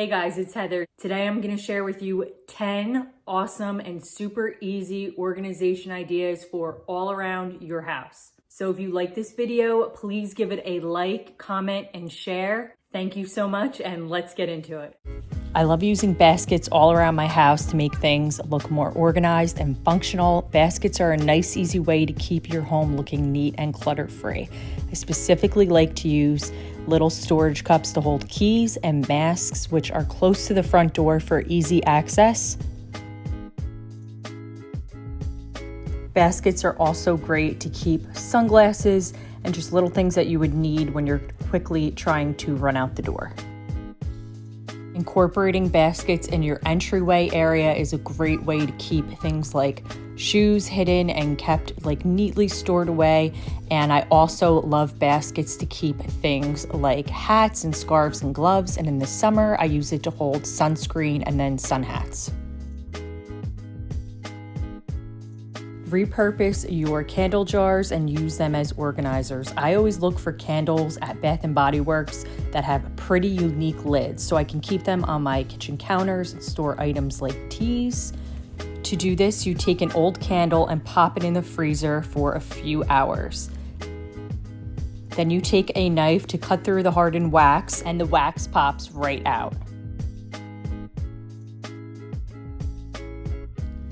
Hey guys, it's Heather. Today I'm going to share with you 10 awesome and super easy organization ideas for all around your house. So if you like this video, please give it a like, comment, and share. Thank you so much, and let's get into it. I love using baskets all around my house to make things look more organized and functional. Baskets are a nice, easy way to keep your home looking neat and clutter-free. I specifically like to use little storage cups to hold keys and masks, which are close to the front door for easy access. Baskets are also great to keep sunglasses and just little things that you would need when you're quickly trying to run out the door. Incorporating baskets in your entryway area is a great way to keep things like shoes hidden and kept neatly stored away. And I also love baskets to keep things like hats and scarves and gloves. And in the summer, I use it to hold sunscreen and then sun hats. Repurpose your candle jars and use them as organizers. I always look for candles at Bath & Body Works that have pretty unique lids, so I can keep them on my kitchen counters and store items like teas. To do this, you take an old candle and pop it in the freezer for a few hours. Then you take a knife to cut through the hardened wax, and the wax pops right out.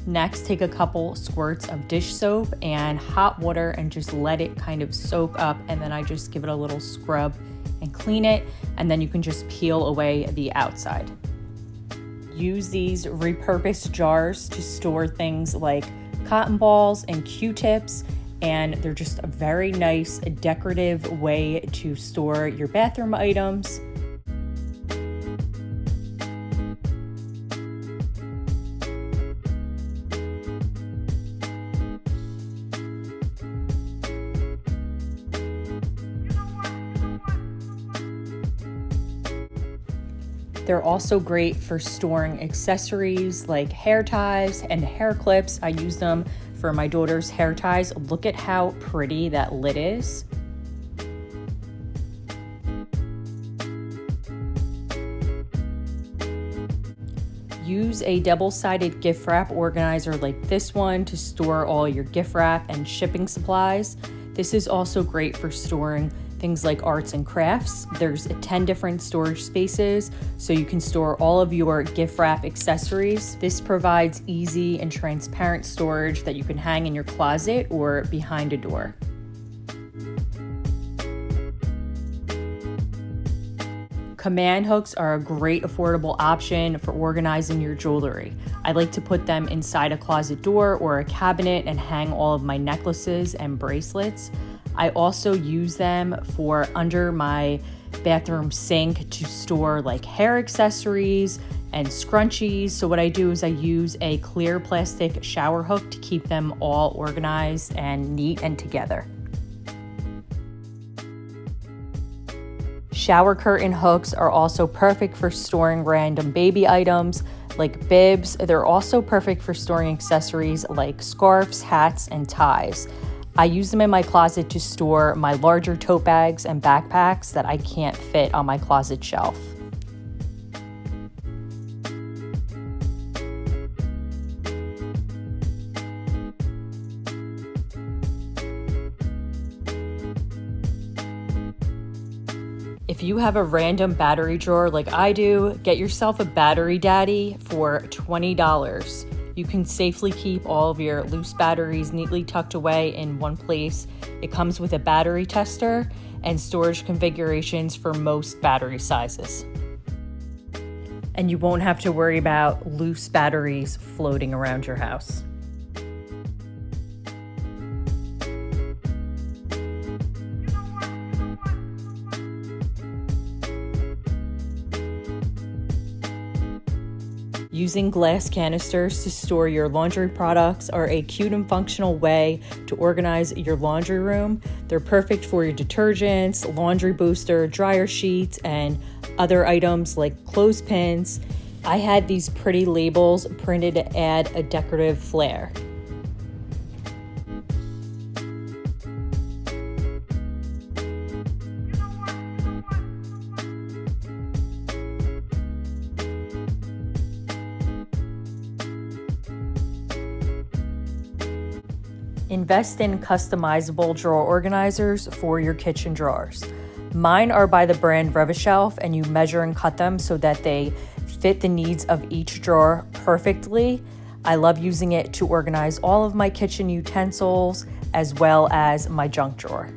Next, take a couple squirts of dish soap and hot water and just let it kind of soak up, and then I just give it a little scrub and clean it, and then you can just peel away the outside. Use these repurposed jars to store things like cotton balls and Q-tips, and they're just a very nice decorative way to store your bathroom items. They're also great for storing accessories like hair ties and hair clips. I use them for my daughter's hair ties. Look at how pretty that lid is. Use a double-sided gift wrap organizer like this one to store all your gift wrap and shipping supplies. This is also great for storing things like arts and crafts. There's 10 different storage spaces, so you can store all of your gift wrap accessories. This provides easy and transparent storage that you can hang in your closet or behind a door. Command hooks are a great affordable option for organizing your jewelry. I like to put them inside a closet door or a cabinet and hang all of my necklaces and bracelets. I also use them for under my bathroom sink to store hair accessories and scrunchies. So what I do is I use a clear plastic shower hook to keep them all organized and neat and together. Shower curtain hooks are also perfect for storing random baby items like bibs. They're also perfect for storing accessories like scarves, hats, and ties. I use them in my closet to store my larger tote bags and backpacks that I can't fit on my closet shelf. If you have a random battery drawer like I do, get yourself a battery daddy for $20. You can safely keep all of your loose batteries neatly tucked away in one place. It comes with a battery tester and storage configurations for most battery sizes. And you won't have to worry about loose batteries floating around your house. Using glass canisters to store your laundry products are a cute and functional way to organize your laundry room. They're perfect for your detergents, laundry booster, dryer sheets, and other items like clothespins. I had these pretty labels printed to add a decorative flair. Invest in customizable drawer organizers for your kitchen drawers. Mine are by the brand Revishelf, and you measure and cut them so that they fit the needs of each drawer perfectly. I love using it to organize all of my kitchen utensils as well as my junk drawer.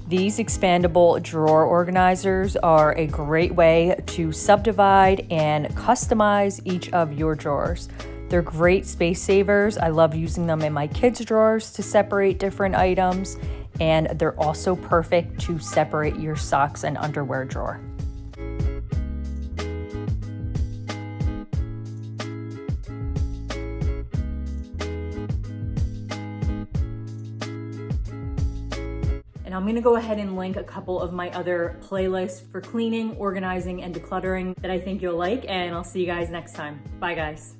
These expandable drawer organizers are a great way to subdivide and customize each of your drawers. They're great space savers. I love using them in my kids' drawers to separate different items, and they're also perfect to separate your socks and underwear drawer. And I'm gonna go ahead and link a couple of my other playlists for cleaning, organizing, and decluttering that I think you'll like, and I'll see you guys next time. Bye, guys.